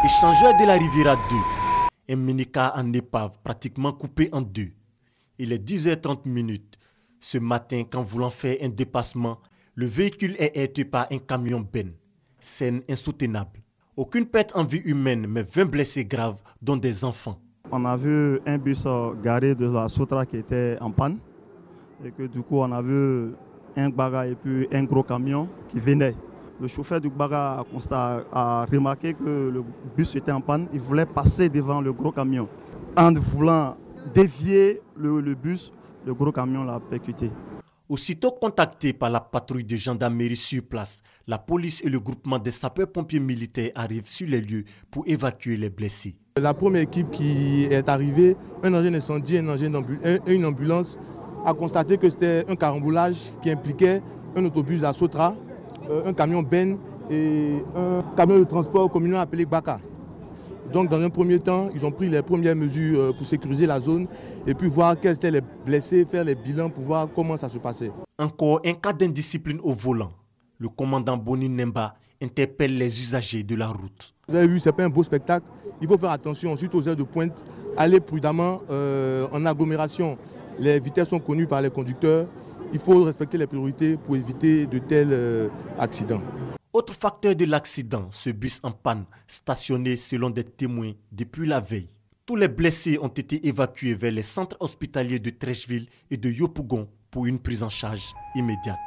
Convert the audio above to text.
Échangeur de la Riviera 2, un minicar en épave pratiquement coupé en deux. Il est 10h30. Ce matin, quand voulant faire un dépassement, le véhicule est heurté par un camion Ben. Scène insoutenable. Aucune perte en vie humaine, mais 20 blessés graves, dont des enfants. On a vu un bus garé de la Sotra qui était en panne. Et que du coup, on a vu un Gbaga et puis un gros camion qui venait. Le chauffeur du Gbaga a remarqué que le bus était en panne. Il voulait passer devant le gros camion. En voulant dévier le bus, le gros camion l'a percuté. Aussitôt contacté par la patrouille de gendarmerie sur place, la police et le groupement des sapeurs-pompiers militaires arrivent sur les lieux pour évacuer les blessés. La première équipe qui est arrivée, un engin d'incendie, une ambulance, a constaté que c'était un carambolage qui impliquait un autobus de la Sotra, un camion Ben et un camion de transport communal appelé Gbaka. Donc dans un premier temps, ils ont pris les premières mesures pour sécuriser la zone et puis voir quels étaient les blessés, faire les bilans pour voir comment ça se passait. Encore un cas d'indiscipline au volant. Le commandant Boni Nemba interpelle les usagers de la route. Vous avez vu, ce n'est pas un beau spectacle. Il faut faire attention ensuite aux heures de pointe, aller prudemment en agglomération. Les vitesses sont connues par les conducteurs. Il faut respecter les priorités pour éviter de tels accidents. Autre facteur de l'accident, ce bus en panne, stationné selon des témoins depuis la veille. Tous les blessés ont été évacués vers les centres hospitaliers de Treichville et de Yopougon pour une prise en charge immédiate.